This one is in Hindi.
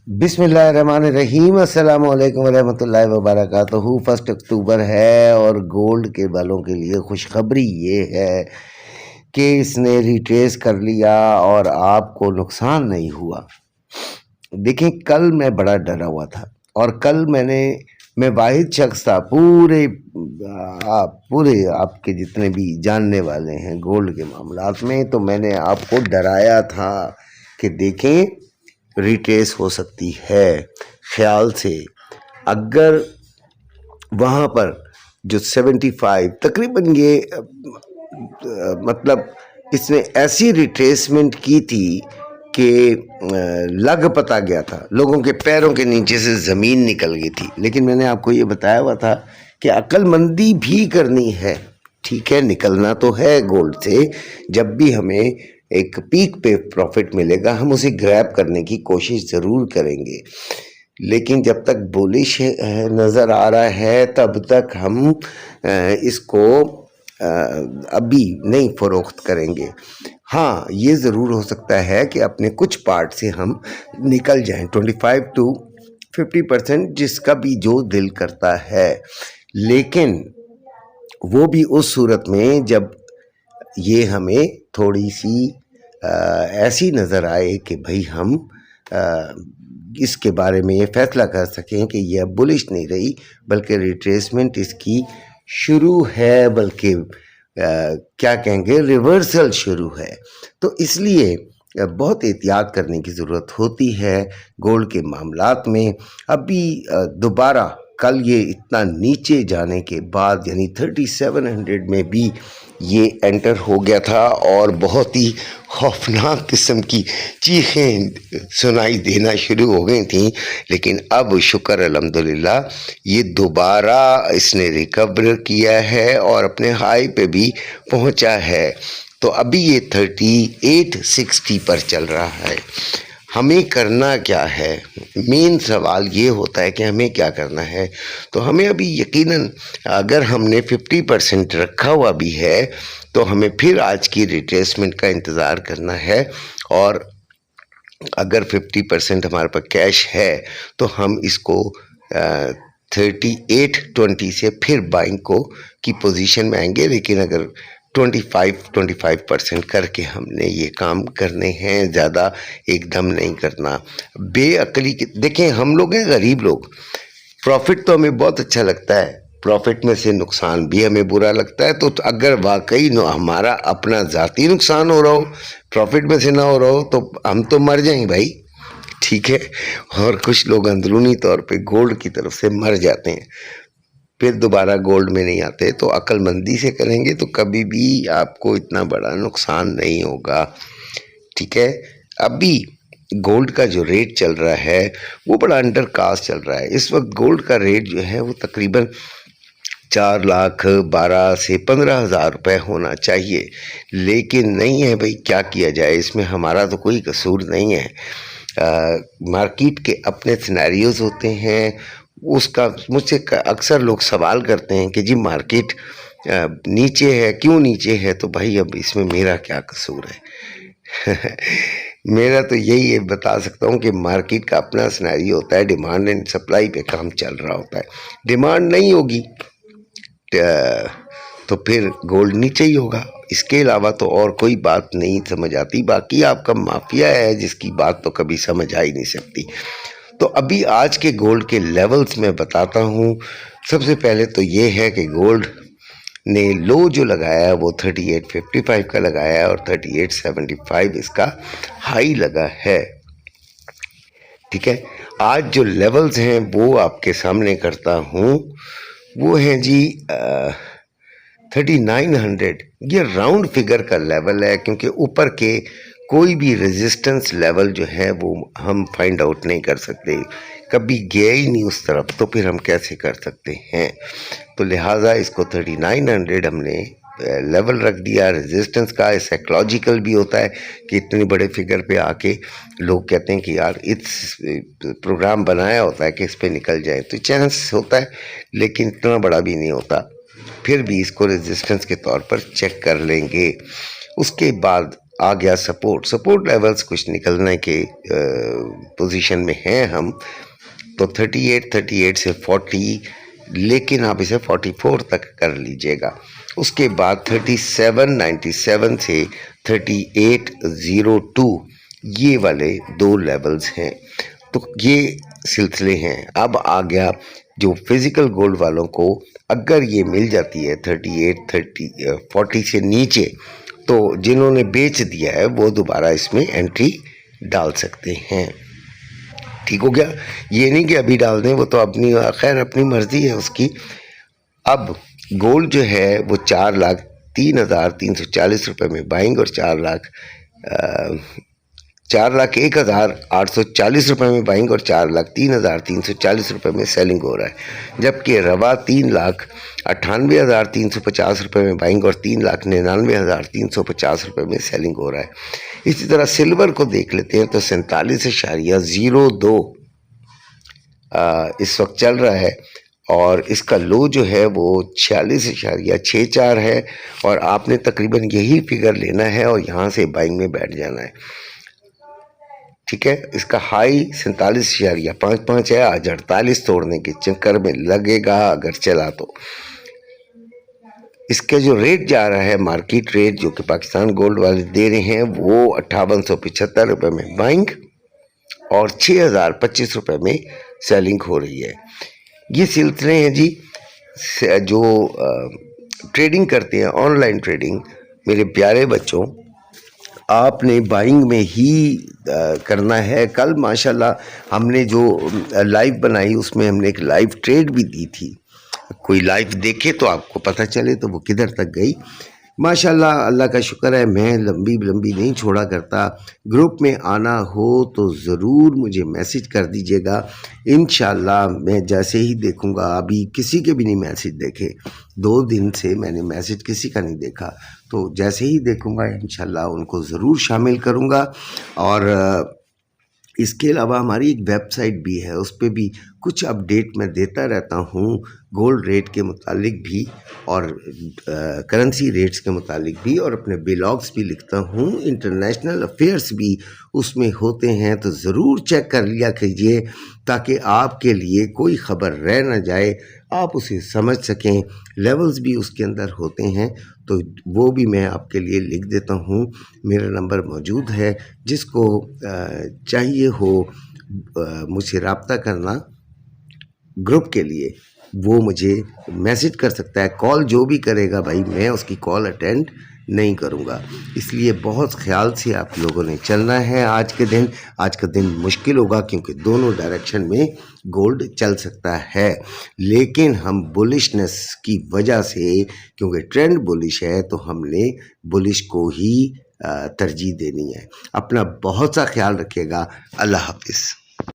बिस्मिल्लाहिर्रहमानिर्रहीम अस्सलाम वालेकुम वरहमतुल्लाहि वबरकातुहू। 1 अक्टूबर है और गोल्ड के बालों के लिए खुशखबरी ये है कि इसने रिट्रेस कर लिया और आपको नुकसान नहीं हुआ। देखें, कल मैं बड़ा डरा हुआ था और कल मैं वाहिद शख्स था पूरे आपके जितने भी जानने वाले हैं गोल्ड के मामलात में, तो मैंने आपको डराया था कि देखें रिट्रेस हो सकती है। ख्याल से अगर वहाँ पर जो 75 तकरीबन ये मतलब इसने ऐसी रिट्रेसमेंट की थी कि लग पता गया था, लोगों के पैरों के नीचे से ज़मीन निकल गई थी। लेकिन मैंने आपको ये बताया हुआ था कि अक्लमंदी भी करनी है। ठीक है, निकलना तो है गोल्ड से। जब भी हमें एक पीक पे प्रॉफिट मिलेगा हम उसे ग्रैब करने की कोशिश ज़रूर करेंगे, लेकिन जब तक बुलिश नज़र आ रहा है तब तक हम इसको अभी नहीं फ़रोख्त करेंगे। हाँ, ये ज़रूर हो सकता है कि अपने कुछ पार्ट से हम निकल जाएं 25 to 50%, जिसका भी जो दिल करता है, लेकिन वो भी उस सूरत में जब ये हमें थोड़ी सी ऐसी नज़र आए कि भाई हम इसके बारे में ये फैसला कर सकें कि यह बुलिश नहीं रही बल्कि रिट्रेसमेंट इसकी शुरू है, बल्कि क्या कहेंगे रिवर्सल शुरू है। तो इसलिए बहुत एहतियात करने की ज़रूरत होती है गोल्ड के मामलात में। अभी दोबारा कल ये इतना नीचे जाने के बाद यानी 3700 में भी ये एंटर हो गया था और बहुत ही खौफनाक किस्म की चीखें सुनाई देना शुरू हो गई थी। लेकिन अब शुक्र अल्हम्दुलिल्लाह ये दोबारा इसने रिकवर किया है और अपने हाई पे भी पहुंचा है। तो अभी ये 3860 पर चल रहा है। हमें करना क्या है, मेन सवाल ये होता है कि हमें क्या करना है। तो हमें अभी यकीनन अगर हमने 50% रखा हुआ भी है तो हमें फिर आज की रिट्रेसमेंट का इंतज़ार करना है, और अगर 50% हमारे पास कैश है तो हम इसको 3820 से फिर बाइंग को की पोजीशन में आएंगे। लेकिन अगर 25% करके हमने ये काम करने हैं, ज़्यादा एकदम नहीं करना। बेअक्ली के देखें, हम लोग हैं गरीब लोग, प्रॉफिट तो हमें बहुत अच्छा लगता है, प्रॉफिट में से नुकसान भी हमें बुरा लगता है। तो अगर वाकई हमारा अपना ज़ाती नुकसान हो रहा हो, प्रॉफिट में से ना हो रहा हो, तो हम तो मर जाएं भाई। ठीक है, और कुछ लोग अंदरूनी तौर पे गोल्ड की तरफ से मर जाते हैं, फिर दोबारा गोल्ड में नहीं आते। तो अक्लमंदी से करेंगे तो कभी भी आपको इतना बड़ा नुकसान नहीं होगा। ठीक है, अभी गोल्ड का जो रेट चल रहा है वो बड़ा अंडर कास्ट चल रहा है। इस वक्त गोल्ड का रेट जो है वो तकरीबन 4,12,000 से 15,000 रुपये होना चाहिए, लेकिन नहीं है भाई, क्या किया जाए, इसमें हमारा तो कोई कसूर नहीं है। मार्केट के अपने सिनेरियोज होते हैं। उसका मुझसे अक्सर लोग सवाल करते हैं कि जी मार्केट नीचे है, क्यों नीचे है? तो भाई अब इसमें मेरा क्या कसूर है? मेरा तो यही है, बता सकता हूँ कि मार्केट का अपना सिनेरियो होता है, डिमांड एंड सप्लाई पे काम चल रहा होता है। डिमांड नहीं होगी तो फिर गोल्ड नीचे ही होगा, इसके अलावा तो और कोई बात नहीं समझ आती। बाकी आपका माफिया है जिसकी बात तो कभी समझ आ ही नहीं सकती। तो अभी आज के गोल्ड के लेवल्स में बताता हूँ। सबसे पहले तो ये है कि गोल्ड ने लो जो लगाया है वो 3855 का लगाया है और 3875 इसका हाई लगा है। ठीक है, आज जो लेवल्स हैं वो आपके सामने करता हूँ। वो है जी 3900। ये राउंड फिगर का लेवल है, क्योंकि ऊपर के कोई भी रेजिस्टेंस लेवल जो है वो हम फाइंड आउट नहीं कर सकते, कभी गए ही नहीं उस तरफ, तो फिर हम कैसे कर सकते हैं। तो लिहाजा इसको 3900 हमने लेवल रख दिया रेजिस्टेंस का। साइकोलॉजिकल भी होता है कि इतने बड़े फिगर पे आके लोग कहते हैं कि यार इस प्रोग्राम बनाया होता है कि इस पे निकल जाए, तो चांस होता है लेकिन इतना बड़ा भी नहीं होता। फिर भी इसको रेजिस्टेंस के तौर पर चेक कर लेंगे। उसके बाद आ गया सपोर्ट लेवल्स कुछ निकलने के पोजीशन में हैं हम, तो 38 से 40, लेकिन आप इसे 44 तक कर लीजिएगा। उसके बाद 3797 से 3802 ये वाले 2 लेवल्स हैं। तो ये सिलसिले हैं। अब आ गया जो फिजिकल गोल्ड वालों को अगर ये मिल जाती है 40 से नीचे, तो जिन्होंने बेच दिया है वो दोबारा इसमें एंट्री डाल सकते हैं। ठीक हो गया। ये नहीं कि अभी डाल दें, वो तो अपनी खैर अपनी मर्जी है उसकी। अब गोल्ड जो है वो 4,03,340 रुपये में बाइंग और 4,01,840 रुपये में बाइंग और 4,03,340 रुपये में सेलिंग हो रहा है, जबकि रवा 3,98,350 रुपये में बाइंग और 3,99,350 रुपये में सेलिंग हो रहा है। इसी तरह सिल्वर को देख लेते हैं तो 47.02 इस वक्त चल रहा है, और इसका लो जो है वो 46.64 है, और आपने तकरीबन यही फिगर लेना है और यहाँ से बाइंग में बैठ जाना है। ठीक है। इसका हाई 47.55 है, आज 48 तोड़ने के चक्कर में लगेगा अगर चला तो। इसके जो रेट जा रहा है, मार्केट रेट जो कि पाकिस्तान गोल्ड वाले दे रहे हैं, वो 5875 रुपये में बाइंग और 6025 रुपये में सेलिंग हो रही है। ये सिलसिले हैं जी जो ट्रेडिंग करते हैं, ऑनलाइन ट्रेडिंग। मेरे प्यारे बच्चों, आपने बाइंग में ही करना है। कल माशाल्लाह हमने जो लाइव बनाई उसमें हमने एक लाइव ट्रेड भी दी थी। कोई लाइव देखे तो आपको पता चले तो वो किधर तक गई। माशाल्लाह अल्लाह का शुक्र है, मैं लंबी नहीं छोड़ा करता। ग्रुप में आना हो तो ज़रूर मुझे मैसेज कर दीजिएगा। इंशाल्लाह मैं जैसे ही देखूंगा, अभी किसी के भी नहीं मैसेज देखे, 2 दिन से मैंने मैसेज किसी का नहीं देखा, तो जैसे ही देखूंगा इंशाल्लाह उनको ज़रूर शामिल करूंगा। और इसके अलावा हमारी एक वेबसाइट भी है, उस पर भी कुछ अपडेट मैं देता रहता हूँ, गोल्ड रेट के मुतालिक भी और करेंसी रेट्स के मुतालिक भी, और अपने ब्लॉग्स भी लिखता हूँ। इंटरनेशनल अफेयर्स भी उसमें होते हैं, तो ज़रूर चेक कर लिया कीजिए ताकि आपके लिए कोई ख़बर रह ना जाए, आप उसे समझ सकें। लेवल्स भी उसके अंदर होते हैं, तो वो भी मैं आपके लिए लिख देता हूँ। मेरा नंबर मौजूद है, जिसको चाहिए हो मुझसे रब्ता करना ग्रुप के लिए, वो मुझे मैसेज कर सकता है। कॉल जो भी करेगा भाई, मैं उसकी कॉल अटेंड नहीं करूँगा। इसलिए बहुत ख्याल से आप लोगों ने चलना है। आज का दिन मुश्किल होगा क्योंकि दोनों डायरेक्शन में गोल्ड चल सकता है, लेकिन हम बुलिशनेस की वजह से, क्योंकि ट्रेंड बुलिश है, तो हमने बुलिश को ही तरजीह देनी है। अपना बहुत सा ख्याल रखिएगा। अल्लाह हाफिज़।